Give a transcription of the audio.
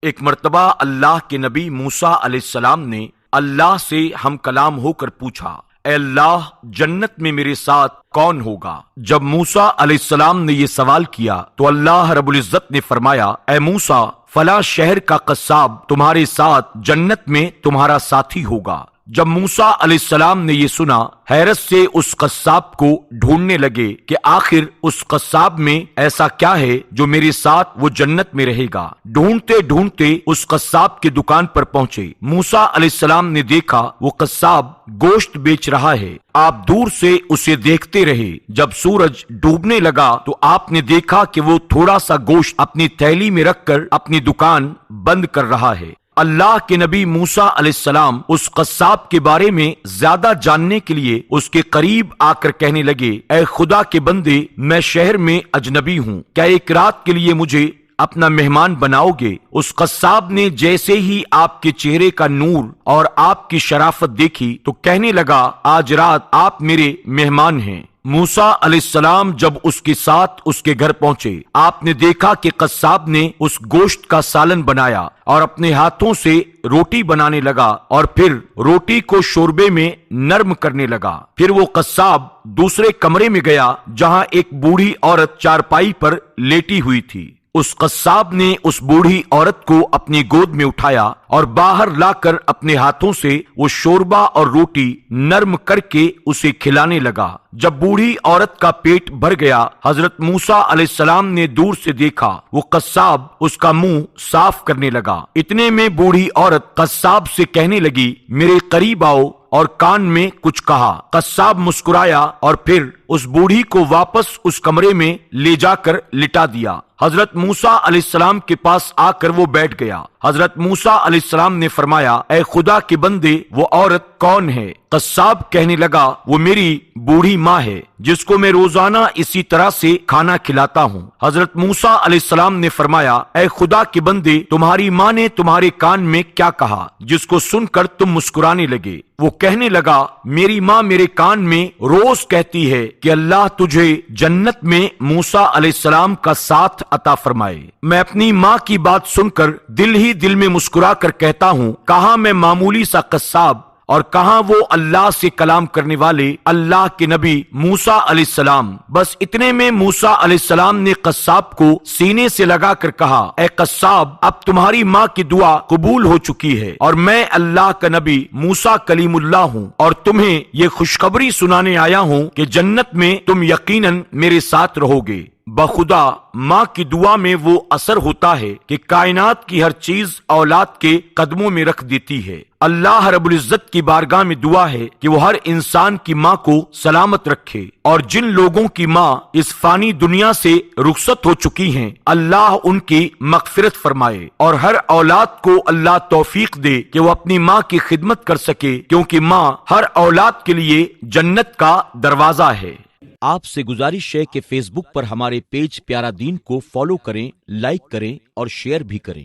ایک مرتبہ اللہ کے نبی موسیٰ علیہ السلام نے اللہ سے ہم کلام ہو کر پوچھا، اے اللہ، جنت میں میرے ساتھ کون ہوگا؟ جب موسیٰ علیہ السلام نے یہ سوال کیا تو اللہ رب العزت نے فرمایا، اے موسیٰ، فلاں شہر کا قصاب تمہارے ساتھ جنت میں تمہارا ساتھی ہوگا۔ جب موسیٰ علیہ السلام نے یہ سنا، حیرت سے اس قصاب کو ڈھونڈنے لگے کہ آخر اس قصاب میں ایسا کیا ہے جو میرے ساتھ وہ جنت میں رہے گا۔ ڈھونڈتے ڈھونڈتے اس قصاب کی دکان پر پہنچے۔ موسیٰ علیہ السلام نے دیکھا وہ قصاب گوشت بیچ رہا ہے۔ آپ دور سے اسے دیکھتے رہے۔ جب سورج ڈوبنے لگا تو آپ نے دیکھا کہ وہ تھوڑا سا گوشت اپنی تھیلی میں رکھ کر اپنی دکان بند کر رہا ہے۔ اللہ کے نبی موسیٰ علیہ السلام اس قصاب کے بارے میں زیادہ جاننے کے لیے اس کے قریب آ کر کہنے لگے، اے خدا کے بندے، میں شہر میں اجنبی ہوں، کیا ایک رات کے لیے مجھے اپنا مہمان بناؤ گے؟ اس قصاب نے جیسے ہی آپ کے چہرے کا نور اور آپ کی شرافت دیکھی تو کہنے لگا، آج رات آپ میرے مہمان ہیں۔ موسیٰ علیہ السلام جب اس کے ساتھ اس کے گھر پہنچے، آپ نے دیکھا کہ قصاب نے اس گوشت کا سالن بنایا اور اپنے ہاتھوں سے روٹی بنانے لگا اور پھر روٹی کو شوربے میں نرم کرنے لگا۔ پھر وہ قصاب دوسرے کمرے میں گیا جہاں ایک بوڑھی عورت چارپائی پر لیٹی ہوئی تھی۔ اس قصاب نے اس بوڑھی عورت کو اپنی گود میں اٹھایا اور باہر لا کر اپنے ہاتھوں سے وہ شوربہ اور روٹی نرم کر کے اسے کھلانے لگا۔ جب بوڑھی عورت کا پیٹ بھر گیا، حضرت موسیٰ علیہ السلام نے دور سے دیکھا وہ قصاب اس کا منہ صاف کرنے لگا۔ اتنے میں بوڑھی عورت قصاب سے کہنے لگی، میرے قریب آؤ اور کان میں کچھ کہا۔ قصاب مسکرایا اور پھر اس بوڑھی کو واپس اس کمرے میں لے جا کر لٹا دیا۔ حضرت موسیٰ علیہ السلام کے پاس آ کر وہ بیٹھ گیا۔ حضرت موسیٰ علیہ السلام نے فرمایا، اے خدا کے بندے، وہ عورت کون ہے؟ قصاب کہنے لگا، وہ میری بوڑھی ماں ہے جس کو میں روزانہ اسی طرح سے کھانا کھلاتا ہوں۔ حضرت موسیٰ علیہ السلام نے فرمایا، اے خدا کے بندے، تمہاری ماں نے تمہارے کان میں کیا کہا جس کو سن کر تم مسکرانے لگے؟ وہ کہنے لگا، میری ماں میرے کان میں روز کہتی ہے کہ اللہ تجھے جنت میں موسیٰ علیہ السلام کا ساتھ عطا فرمائے۔ میں اپنی ماں کی بات سن کر دل ہی دل میں مسکرا کر کہتا ہوں، کہاں میں معمولی سا قصاب اور کہاں وہ اللہ سے کلام کرنے والے اللہ کے نبی موسیٰ علیہ السلام۔ بس اتنے میں موسیٰ علیہ السلام نے قصاب کو سینے سے لگا کر کہا، اے قصاب، اب تمہاری ماں کی دعا قبول ہو چکی ہے اور میں اللہ کا نبی موسیٰ کلیم اللہ ہوں اور تمہیں یہ خوشخبری سنانے آیا ہوں کہ جنت میں تم یقیناً میرے ساتھ رہو گے۔ بخدا ماں کی دعا میں وہ اثر ہوتا ہے کہ کائنات کی ہر چیز اولاد کے قدموں میں رکھ دیتی ہے۔ اللہ رب العزت کی بارگاہ میں دعا ہے کہ وہ ہر انسان کی ماں کو سلامت رکھے، اور جن لوگوں کی ماں اس فانی دنیا سے رخصت ہو چکی ہیں، اللہ ان کی مغفرت فرمائے، اور ہر اولاد کو اللہ توفیق دے کہ وہ اپنی ماں کی خدمت کر سکے، کیونکہ ماں ہر اولاد کے لیے جنت کا دروازہ ہے۔ آپ سے گزارش ہے کہ فیس بک پر ہمارے پیج پیارا دین کو فالو کریں، لائک کریں اور شیئر بھی کریں۔